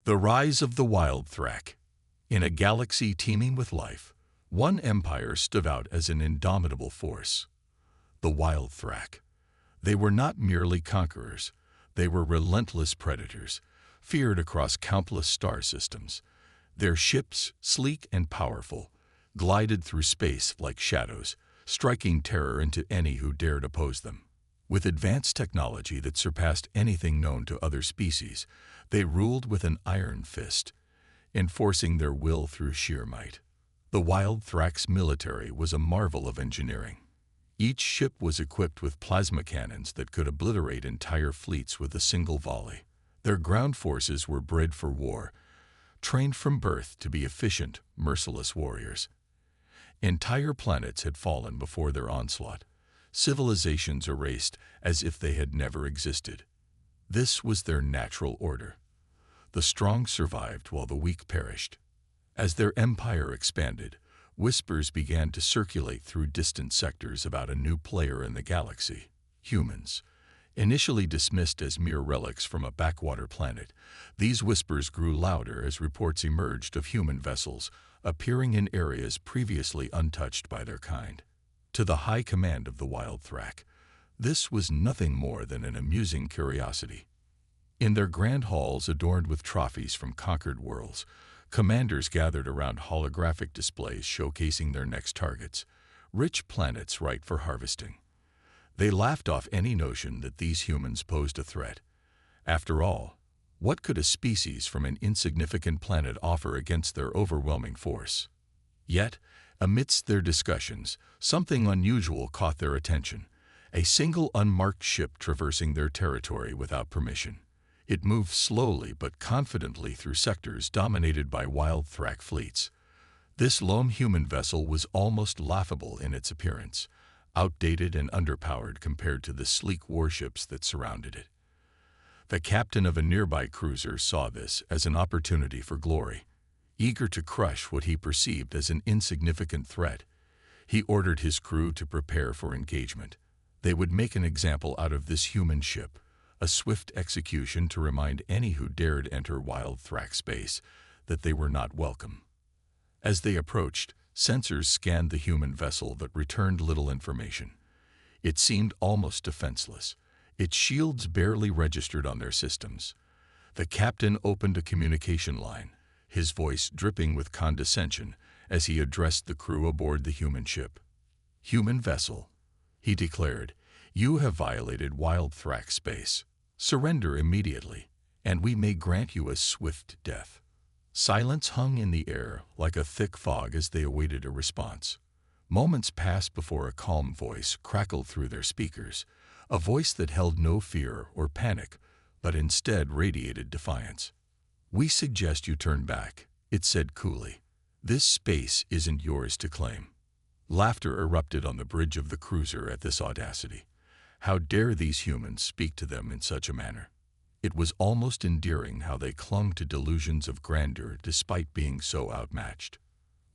The rise of the wild thrak. In a galaxy teeming with life, one empire stood out as an indomitable force. The wild thrak. They were not merely conquerors. They were relentless predators, feared across countless star systems. Their ships, sleek and powerful, glided through space like shadows, striking terror into any who dared oppose them. With advanced technology that surpassed anything known to other species, they ruled with an iron fist, enforcing their will through sheer might. The wild thrak's military was a marvel of engineering. Each ship was equipped with plasma cannons that could obliterate entire fleets with a single volley. Their ground forces were bred for war, trained from birth to be efficient, merciless warriors. Entire planets had fallen before their onslaught, civilizations erased as if they had never existed. This was their natural order. The strong survived while the weak perished. As their empire expanded, whispers began to circulate through distant sectors about a new player in the galaxy: humans. Initially dismissed as mere relics from a backwater planet, these whispers grew louder as reports emerged of human vessels appearing in areas previously untouched by their kind. To the high command of the wild thrak, this was nothing more than an amusing curiosity. In their grand halls adorned with trophies from conquered worlds, commanders gathered around holographic displays showcasing their next targets, rich planets ripe for harvesting. They laughed off any notion that these humans posed a threat. After all, what could a species from an insignificant planet offer against their overwhelming force? Yet, amidst their discussions, something unusual caught their attention: a single unmarked ship traversing their territory without permission. It moved slowly but confidently through sectors dominated by wild thrak fleets. This lone human vessel was almost laughable in its appearance, outdated and underpowered compared to the sleek warships that surrounded it. The captain of a nearby cruiser saw this as an opportunity for glory. Eager to crush what he perceived as an insignificant threat, he ordered his crew to prepare for engagement. They would make an example out of this human ship, a swift execution to remind any who dared enter wild thrak space that they were not welcome. As they approached, sensors scanned the human vessel but returned little information. It seemed almost defenseless. Its shields barely registered on their systems. The captain opened a communication line, his voice dripping with condescension as he addressed the crew aboard the human ship. "Human vessel," he declared, "you have violated wild thrak space. Surrender immediately, and we may grant you a swift death." Silence hung in the air like a thick fog as they awaited a response. Moments passed before a calm voice crackled through their speakers, a voice that held no fear or panic, but instead radiated defiance. "We suggest you turn back," it said coolly. "This space isn't yours to claim." Laughter erupted on the bridge of the cruiser at this audacity. How dare these humans speak to them in such a manner? It was almost endearing how they clung to delusions of grandeur despite being so outmatched.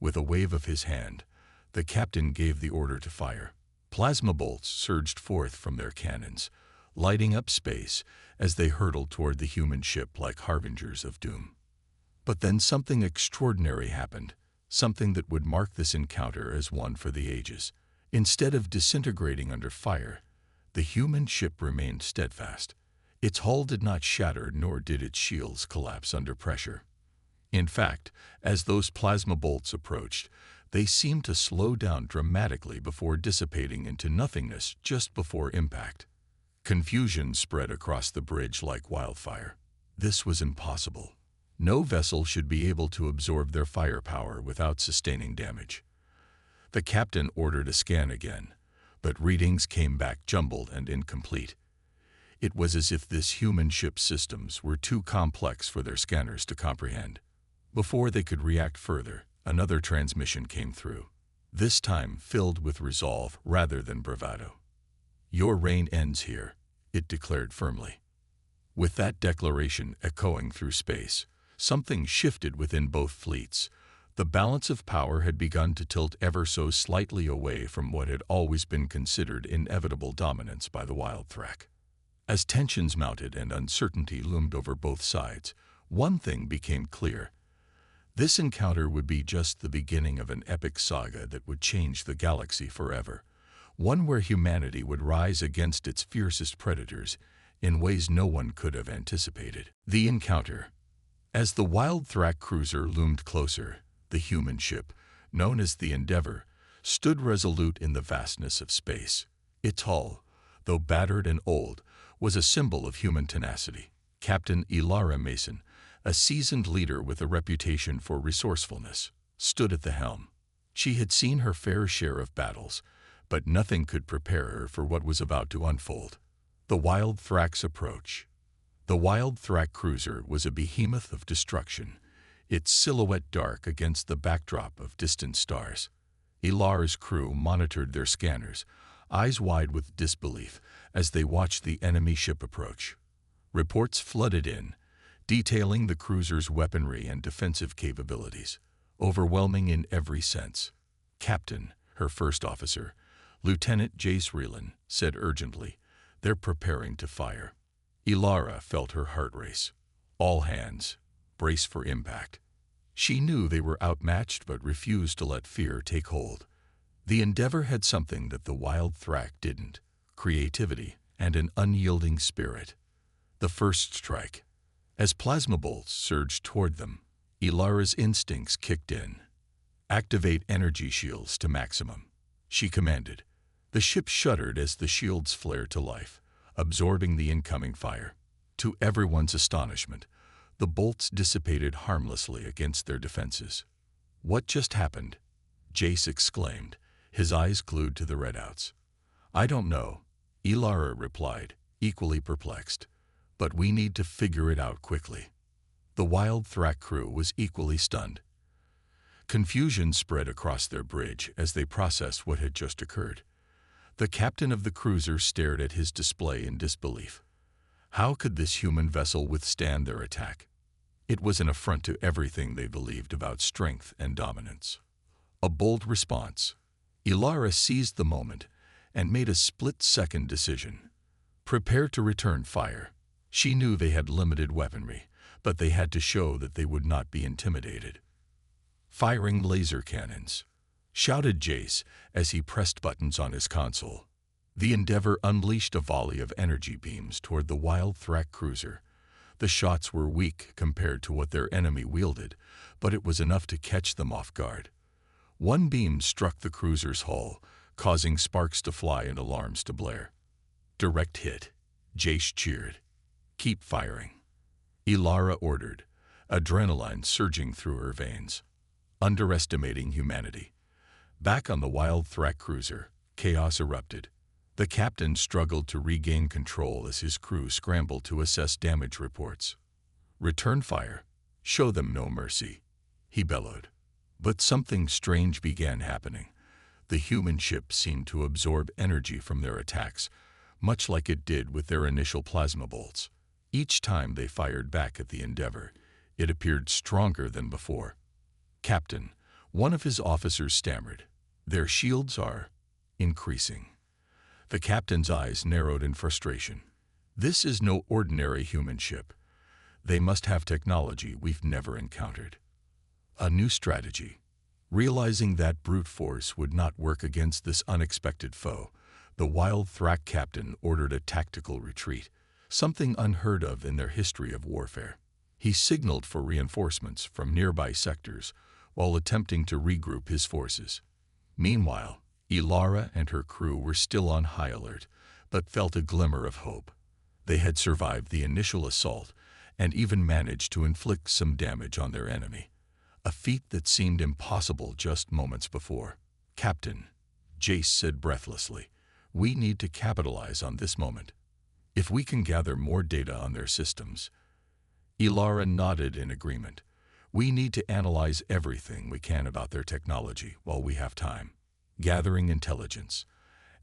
With a wave of his hand, the captain gave the order to fire. Plasma bolts surged forth from their cannons, lighting up space as they hurtled toward the human ship like harbingers of doom. But then something extraordinary happened, something that would mark this encounter as one for the ages. Instead of disintegrating under fire, the human ship remained steadfast. Its hull did not shatter, nor did its shields collapse under pressure. In fact, as those plasma bolts approached, they seemed to slow down dramatically before dissipating into nothingness just before impact. Confusion spread across the bridge like wildfire. This was impossible. No vessel should be able to absorb their firepower without sustaining damage. The captain ordered a scan again, but readings came back jumbled and incomplete. It was as if this human ship's systems were too complex for their scanners to comprehend. Before they could react further, another transmission came through, this time filled with resolve rather than bravado. "Your reign ends here," it declared firmly. With that declaration echoing through space, something shifted within both fleets. The balance of power had begun to tilt ever so slightly away from what had always been considered inevitable dominance by the wild thrak. As tensions mounted and uncertainty loomed over both sides, One thing became clear. This encounter would be just the beginning of an epic saga that would change the galaxy forever. One where humanity would rise against its fiercest predators in ways no one could have anticipated. The encounter. As the Wild Thrak cruiser loomed closer, the human ship, known as the Endeavor, stood resolute in the vastness of space. Its hull, though battered and old, was a symbol of human tenacity. Captain Ilara Mason, a seasoned leader with a reputation for resourcefulness, stood at the helm. She had seen her fair share of battles, but nothing could prepare her for what was about to unfold. The Wild Thrak's approach. The Wild Thrak cruiser was a behemoth of destruction, its silhouette dark against the backdrop of distant stars. Ilara's crew monitored their scanners, eyes wide with disbelief as they watched the enemy ship approach. Reports flooded in, detailing the cruiser's weaponry and defensive capabilities, overwhelming in every sense. Captain, her first officer, Lieutenant Jace Reelan, said urgently, "They're preparing to fire." Ilara felt her heart race. All hands, brace for impact. She knew they were outmatched but refused to let fear take hold. The Endeavor had something that the Wild Thrak didn't: creativity and an unyielding spirit. The first strike. As plasma bolts surged toward them, Ilara's instincts kicked in. "Activate energy shields to maximum," she commanded. The ship shuddered as the shields flared to life, absorbing the incoming fire. To everyone's astonishment, the bolts dissipated harmlessly against their defenses. "What just happened?" Jace exclaimed, his eyes glued to the redouts. "I don't know," Ilara replied, equally perplexed. "But we need to figure it out quickly." The Wild Thrak crew was equally stunned. Confusion spread across their bridge as they processed what had just occurred. The captain of the cruiser stared at his display in disbelief. How could this human vessel withstand their attack? It was an affront to everything they believed about strength and dominance. A bold response. Ilara seized the moment and made a split-second decision. Prepare to return fire. She knew they had limited weaponry, but they had to show that they would not be intimidated. "Firing laser cannons," shouted Jace as he pressed buttons on his console. The Endeavor unleashed a volley of energy beams toward the Wild Thrak cruiser. The shots were weak compared to what their enemy wielded, but it was enough to catch them off guard. One beam struck the cruiser's hull, causing sparks to fly and alarms to blare. "Direct hit," Jace cheered. "Keep firing," Ilara ordered, adrenaline surging through her veins. Underestimating humanity. Back on the Wild Thrak cruiser, chaos erupted. The captain struggled to regain control as his crew scrambled to assess damage reports. "Return fire. Show them no mercy," he bellowed. But something strange began happening. The human ship seemed to absorb energy from their attacks, much like it did with their initial plasma bolts. Each time they fired back at the Endeavor, it appeared stronger than before. "Captain," one of his officers stammered, "their shields are increasing." The captain's eyes narrowed in frustration. "This is no ordinary human ship. They must have technology we've never encountered." A new strategy. Realizing that brute force would not work against this unexpected foe, the Wild Thrak captain ordered a tactical retreat, something unheard of in their history of warfare. He signaled for reinforcements from nearby sectors while attempting to regroup his forces. Meanwhile, Ilara and her crew were still on high alert, but felt a glimmer of hope. They had survived the initial assault and even managed to inflict some damage on their enemy, a feat that seemed impossible just moments before. "Captain," Jace said breathlessly, "we need to capitalize on this moment. If we can gather more data on their systems." Ilara nodded in agreement. "We need to analyze everything we can about their technology while we have time." Gathering intelligence.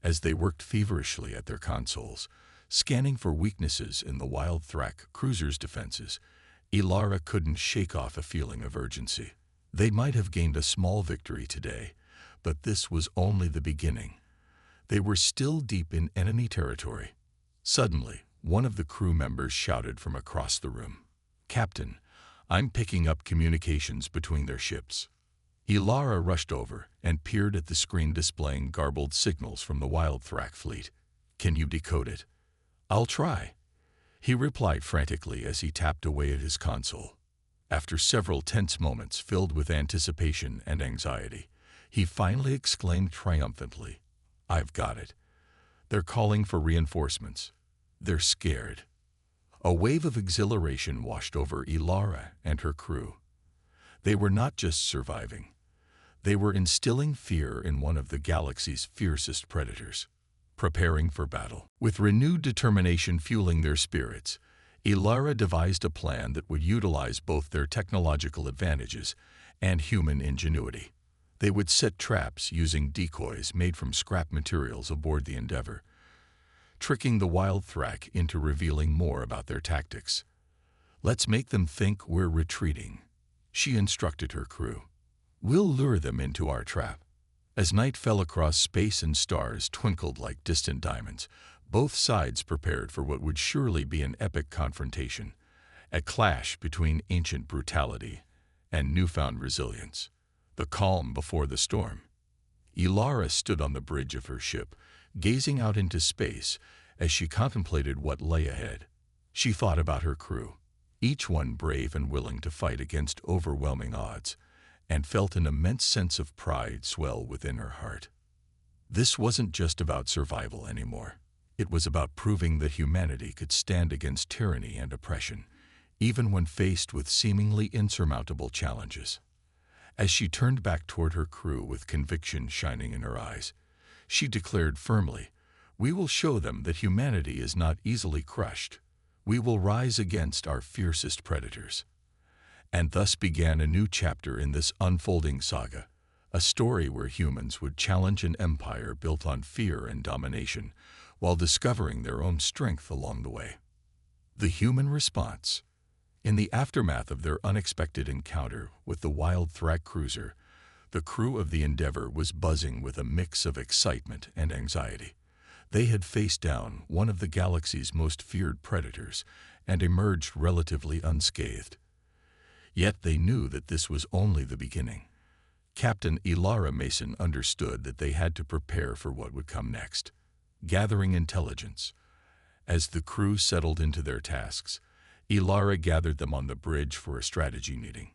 As they worked feverishly at their consoles, scanning for weaknesses in the Wild Thrak cruiser's defenses, Ilara couldn't shake off a feeling of urgency. They might have gained a small victory today, but this was only the beginning. They were still deep in enemy territory. Suddenly, one of the crew members shouted from across the room, "Captain, I'm picking up communications between their ships." Ilara rushed over and peered at the screen displaying garbled signals from the Wild Thrak fleet. "Can you decode it?" "I'll try," he replied frantically as he tapped away at his console. After several tense moments filled with anticipation and anxiety, he finally exclaimed triumphantly, "I've got it. They're calling for reinforcements. They're scared." A wave of exhilaration washed over Ilara and her crew. They were not just surviving. They were instilling fear in one of the galaxy's fiercest predators, preparing for battle. With renewed determination fueling their spirits, Ilara devised a plan that would utilize both their technological advantages and human ingenuity. They would set traps using decoys made from scrap materials aboard the Endeavor, tricking the Wild Thrak into revealing more about their tactics. "Let's make them think we're retreating," she instructed her crew. "We'll lure them into our trap." As night fell across space and stars twinkled like distant diamonds, both sides prepared for what would surely be an epic confrontation, a clash between ancient brutality and newfound resilience. The calm before the storm. Ilara stood on the bridge of her ship, gazing out into space as she contemplated what lay ahead. She thought about her crew, each one brave and willing to fight against overwhelming odds, and felt an immense sense of pride swell within her heart. This wasn't just about survival anymore. It was about proving that humanity could stand against tyranny and oppression, even when faced with seemingly insurmountable challenges. As she turned back toward her crew with conviction shining in her eyes, she declared firmly, "We will show them that humanity is not easily crushed. We will rise against our fiercest predators." And thus began a new chapter in this unfolding saga, a story where humans would challenge an empire built on fear and domination, while discovering their own strength along the way. The human response. In the aftermath of their unexpected encounter with the Wild Thrak cruiser, the crew of the Endeavor was buzzing with a mix of excitement and anxiety. They had faced down one of the galaxy's most feared predators and emerged relatively unscathed. Yet they knew that this was only the beginning. Captain Ilara Mason understood that they had to prepare for what would come next, gathering intelligence. As the crew settled into their tasks, Ilara gathered them on the bridge for a strategy meeting.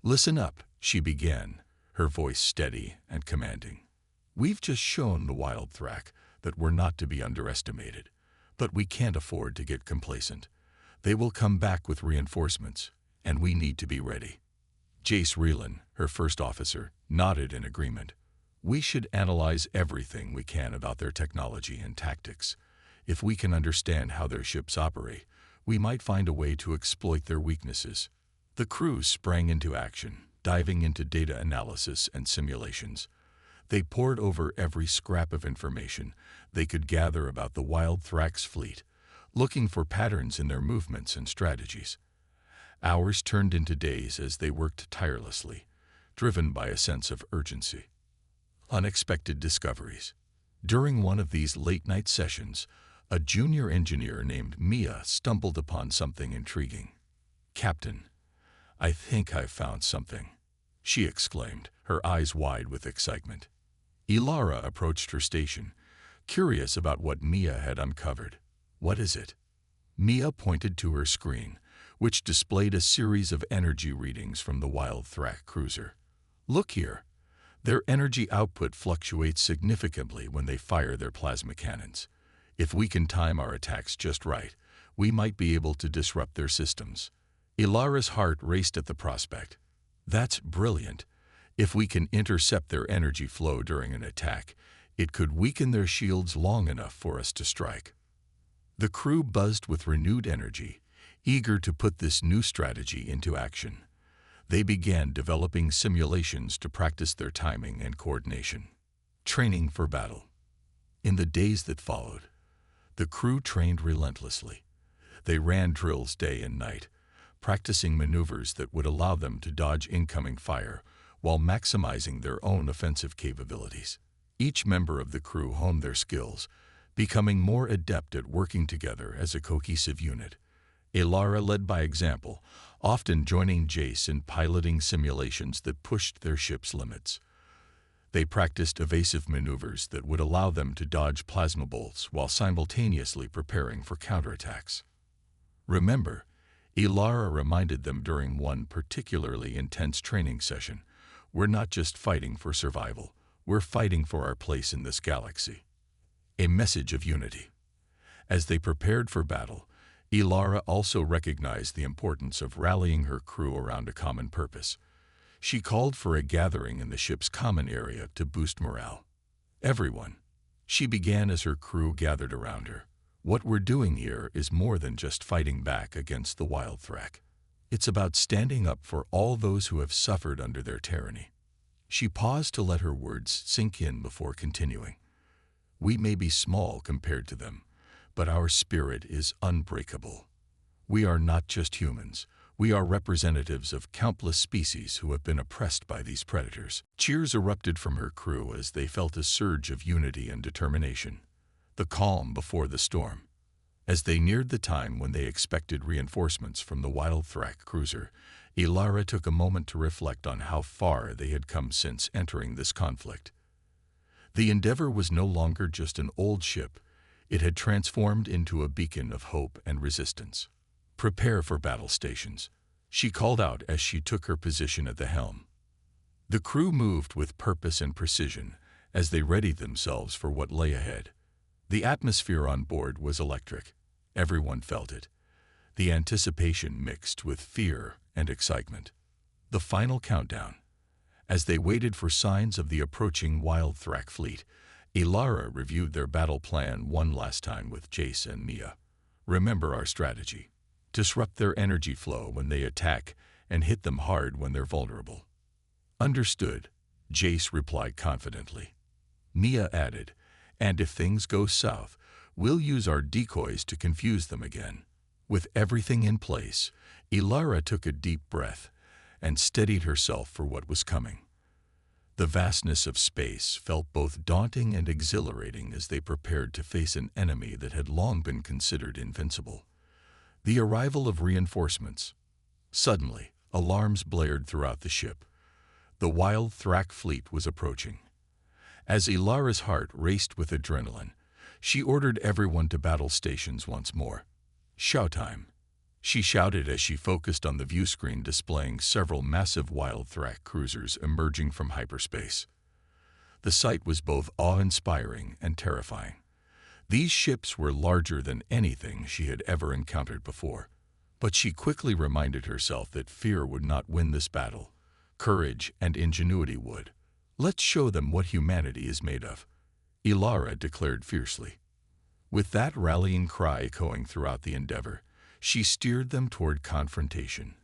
"Listen up," she began, her voice steady and commanding. "We've just shown the Wild Thrak that we're not to be underestimated, but we can't afford to get complacent. They will come back with reinforcements, and we need to be ready." Jace Reelan, her first officer, nodded in agreement. "We should analyze everything we can about their technology and tactics. If we can understand how their ships operate, we might find a way to exploit their weaknesses." The crew sprang into action, diving into data analysis and simulations. They pored over every scrap of information they could gather about the Wild Thrak's fleet, looking for patterns in their movements and strategies. Hours turned into days as they worked tirelessly, driven by a sense of urgency. Unexpected discoveries. During one of these late-night sessions, a junior engineer named Mia stumbled upon something intriguing. "Captain, I think I've found something," she exclaimed, her eyes wide with excitement. Ilara approached her station, curious about what Mia had uncovered. "What is it?" Mia pointed to her screen, which displayed a series of energy readings from the Wild Thrak cruiser. "Look here. Their energy output fluctuates significantly when they fire their plasma cannons. If we can time our attacks just right, we might be able to disrupt their systems." Ilara's heart raced at the prospect. "That's brilliant. If we can intercept their energy flow during an attack, it could weaken their shields long enough for us to strike." The crew buzzed with renewed energy, eager to put this new strategy into action. They began developing simulations to practice their timing and coordination. Training for battle. In the days that followed, the crew trained relentlessly. They ran drills day and night, practicing maneuvers that would allow them to dodge incoming fire while maximizing their own offensive capabilities. Each member of the crew honed their skills, becoming more adept at working together as a cohesive unit. Ilara led by example, often joining Jace in piloting simulations that pushed their ship's limits. They practiced evasive maneuvers that would allow them to dodge plasma bolts while simultaneously preparing for counterattacks. Remember, Ilara reminded them during one particularly intense training session, "We're not just fighting for survival, we're fighting for our place in this galaxy." A message of unity. As they prepared for battle, Ilara also recognized the importance of rallying her crew around a common purpose. She called for a gathering in the ship's common area to boost morale. "Everyone," she began as her crew gathered around her, "what we're doing here is more than just fighting back against the wild thrak. It's about standing up for all those who have suffered under their tyranny." She paused to let her words sink in before continuing. "We may be small compared to them, but our spirit is unbreakable. We are not just humans. We are representatives of countless species who have been oppressed by these predators." Cheers erupted from her crew as they felt a surge of unity and determination. The calm before the storm. As they neared the time when they expected reinforcements from the wild thrak cruiser, Ilara took a moment to reflect on how far they had come since entering this conflict. The Endeavor was no longer just an old ship. It had transformed into a beacon of hope and resistance. "Prepare for battle stations," she called out as she took her position at the helm. The crew moved with purpose and precision as they readied themselves for what lay ahead. The atmosphere on board was electric. Everyone felt it. The anticipation mixed with fear and excitement. The final countdown. As they waited for signs of the approaching wild thrak fleet, Ilara reviewed their battle plan one last time with Jace and Mia. "Remember our strategy. Disrupt their energy flow when they attack and hit them hard when they're vulnerable." "Understood," Jace replied confidently. Mia added, "And if things go south, we'll use our decoys to confuse them again." With everything in place, Ilara took a deep breath and steadied herself for what was coming. The vastness of space felt both daunting and exhilarating as they prepared to face an enemy that had long been considered invincible. The arrival of reinforcements. Suddenly, alarms blared throughout the ship. The wild thrak fleet was approaching. As Ilara's heart raced with adrenaline, she ordered everyone to battle stations once more. "Showtime," she shouted as she focused on the view screen displaying several massive wild thrak cruisers emerging from hyperspace. The sight was both awe-inspiring and terrifying. These ships were larger than anything she had ever encountered before. But she quickly reminded herself that fear would not win this battle. Courage and ingenuity would. "Let's show them what humanity is made of," Ilara declared fiercely. With that rallying cry echoing throughout the Endeavor, she steered them toward confrontation.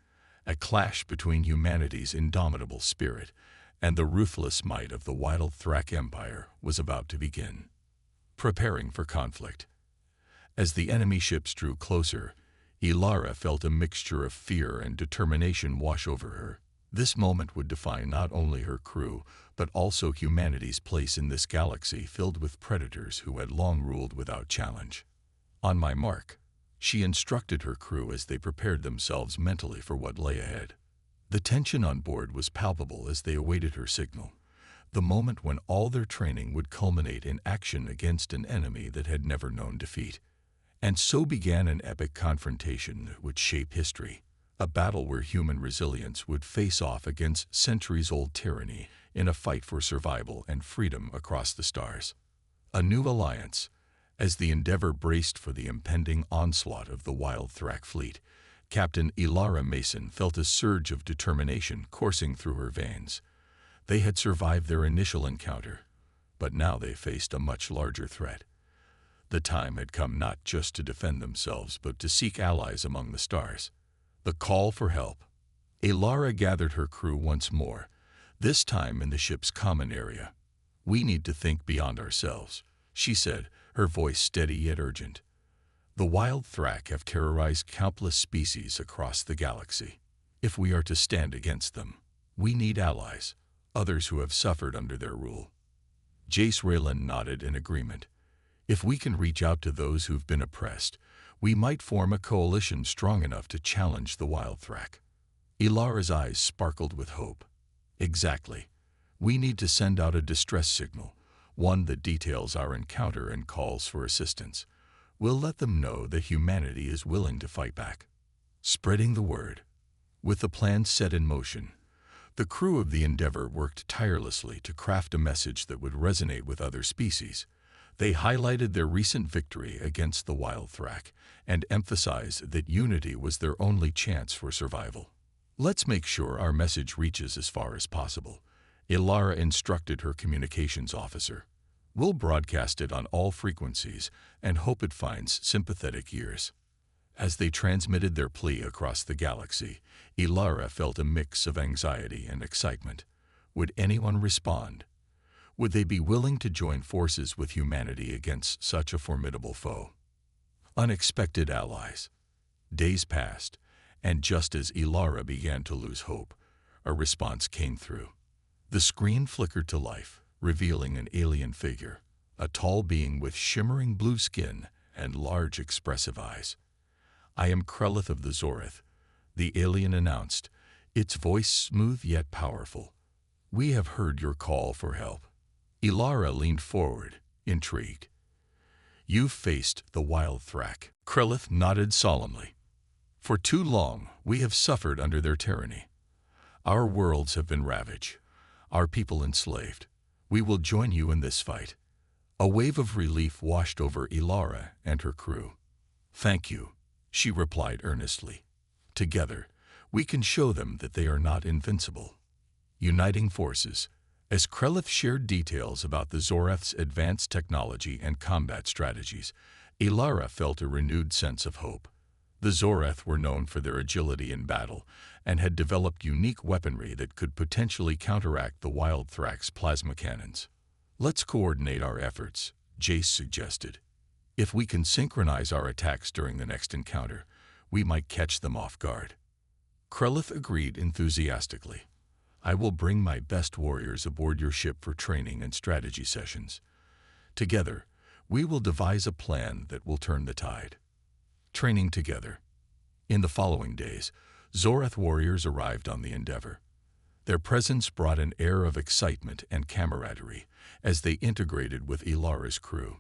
A clash between humanity's indomitable spirit and the ruthless might of the wild thrak empire was about to begin. Preparing for conflict. As the enemy ships drew closer, Ilara felt a mixture of fear and determination wash over her. This moment would define not only her crew, but also humanity's place in this galaxy filled with predators who had long ruled without challenge. "On my mark," she instructed her crew as they prepared themselves mentally for what lay ahead. The tension on board was palpable as they awaited her signal, the moment when all their training would culminate in action against an enemy that had never known defeat. And so began an epic confrontation that would shape history, a battle where human resilience would face off against centuries-old tyranny in a fight for survival and freedom across the stars. A new alliance. As the Endeavor braced for the impending onslaught of the wild thrak fleet, Captain Ilara Mason felt a surge of determination coursing through her veins. They had survived their initial encounter, but now they faced a much larger threat. The time had come not just to defend themselves, but to seek allies among the stars. The call for help. Ilara gathered her crew once more, this time in the ship's common area. "We need to think beyond ourselves," she said, her voice steady yet urgent. "The wild thrak have terrorized countless species across the galaxy. If we are to stand against them, we need allies, others who have suffered under their rule." Jace Raylan nodded in agreement. "If we can reach out to those who've been oppressed, we might form a coalition strong enough to challenge the wild thrak." Ilara's eyes sparkled with hope. Exactly. We need to send out a distress signal, one that details our encounter and calls for assistance. We'll let them know that humanity is willing to fight back. Spreading the word. With the plan set in motion, the crew of the Endeavour worked tirelessly to craft a message that would resonate with other species. They highlighted their recent victory against the wild thrak and emphasized that unity was their only chance for survival. Let's make sure our message reaches as far as possible, Ilara instructed her communications officer. We'll broadcast it on all frequencies and hope it finds sympathetic ears. As they transmitted their plea across the galaxy, Ilara felt a mix of anxiety and excitement. Would anyone respond? Would they be willing to join forces with humanity against such a formidable foe? Unexpected allies. Days passed, and just as Ilara began to lose hope, a response came through. The screen flickered to life, revealing an alien figure, a tall being with shimmering blue skin and large expressive eyes. "I am Krelith of the Zoreth," the alien announced, its voice smooth yet powerful. "We have heard your call for help." Ilara leaned forward, intrigued. "You've faced the wild thrak." Krelith nodded solemnly. "For too long, we have suffered under their tyranny. Our worlds have been ravaged, our people enslaved. We will join you in this fight." A wave of relief washed over Ilara and her crew. "Thank you," she replied earnestly. "Together, we can show them that they are not invincible." Uniting forces. As Krelith shared details about the Zoreth's advanced technology and combat strategies, Ilara felt a renewed sense of hope. The Zoreth were known for their agility in battle and had developed unique weaponry that could potentially counteract the wild thrak's plasma cannons. "Let's coordinate our efforts," Jace suggested. "If we can synchronize our attacks during the next encounter, we might catch them off guard." Krelith agreed enthusiastically. "I will bring my best warriors aboard your ship for training and strategy sessions. Together, we will devise a plan that will turn the tide." Training together. In the following days, Zoreth warriors arrived on the Endeavour. Their presence brought an air of excitement and camaraderie as they integrated with Ilara's crew.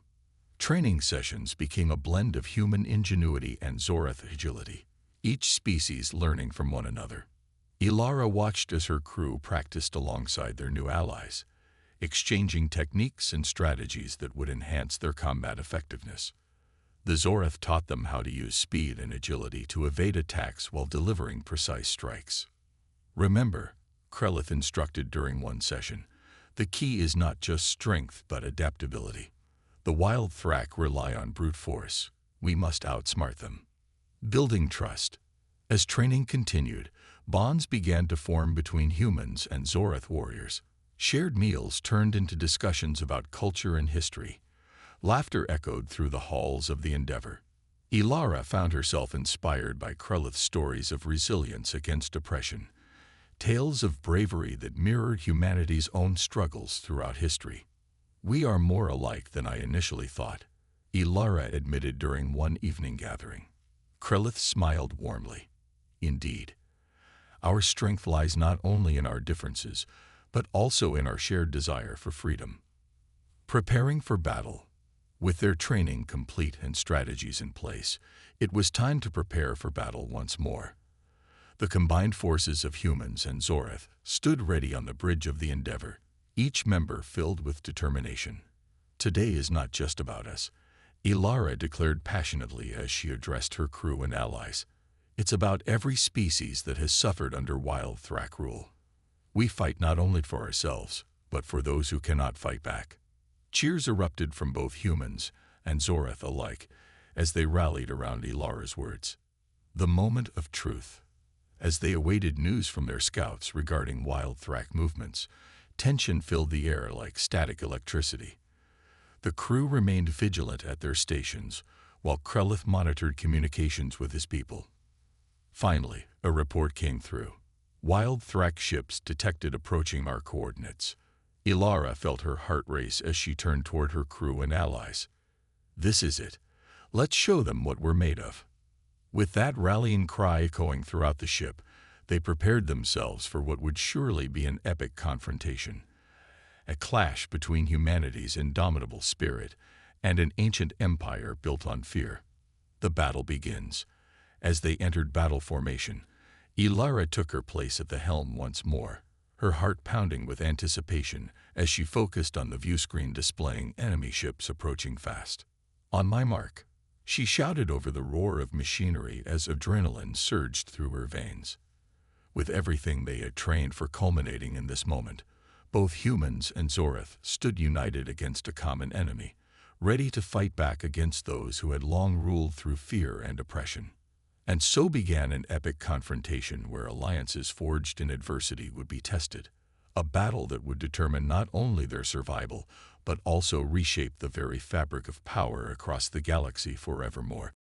Training sessions became a blend of human ingenuity and Zoreth agility, each species learning from one another. Ilara watched as her crew practiced alongside their new allies, exchanging techniques and strategies that would enhance their combat effectiveness. The Zoreth taught them how to use speed and agility to evade attacks while delivering precise strikes. "Remember," Krelith instructed during one session, "the key is not just strength but adaptability. The wild thrak rely on brute force. We must outsmart them." Building trust. As training continued, bonds began to form between humans and Zoreth warriors. Shared meals turned into discussions about culture and history. Laughter echoed through the halls of the Endeavour. Ilara found herself inspired by Krelith's stories of resilience against oppression, tales of bravery that mirrored humanity's own struggles throughout history. "We are more alike than I initially thought," Ilara admitted during one evening gathering. Krelith smiled warmly. "Indeed. Our strength lies not only in our differences, but also in our shared desire for freedom." Preparing for battle. With their training complete and strategies in place, it was time to prepare for battle once more. The combined forces of humans and Zoreth stood ready on the bridge of the Endeavour, each member filled with determination. "Today is not just about us," Ilara declared passionately as she addressed her crew and allies. "It's about every species that has suffered under wild thrak rule. We fight not only for ourselves, but for those who cannot fight back." Cheers erupted from both humans and Zoreth alike as they rallied around Ilara's words. The moment of truth. As they awaited news from their scouts regarding wild thrak movements, tension filled the air like static electricity. The crew remained vigilant at their stations, while Krelith monitored communications with his people. Finally, a report came through. "Wild thrak ships detected approaching our coordinates." Ilara felt her heart race as she turned toward her crew and allies. "This is it. Let's show them what we're made of." With that rallying cry echoing throughout the ship, They prepared themselves for what would surely be an epic confrontation, a clash between humanity's indomitable spirit and an ancient empire built on fear. The battle begins. As they entered battle formation, Ilara took her place at the helm once more, her heart pounding with anticipation as she focused on the viewscreen displaying enemy ships approaching fast. "On my mark," she shouted over the roar of machinery as adrenaline surged through her veins. With everything they had trained for culminating in this moment, both humans and Zorath stood united against a common enemy, ready to fight back against those who had long ruled through fear and oppression. And so began an epic confrontation where alliances forged in adversity would be tested, a battle that would determine not only their survival, but also reshape the very fabric of power across the galaxy forevermore.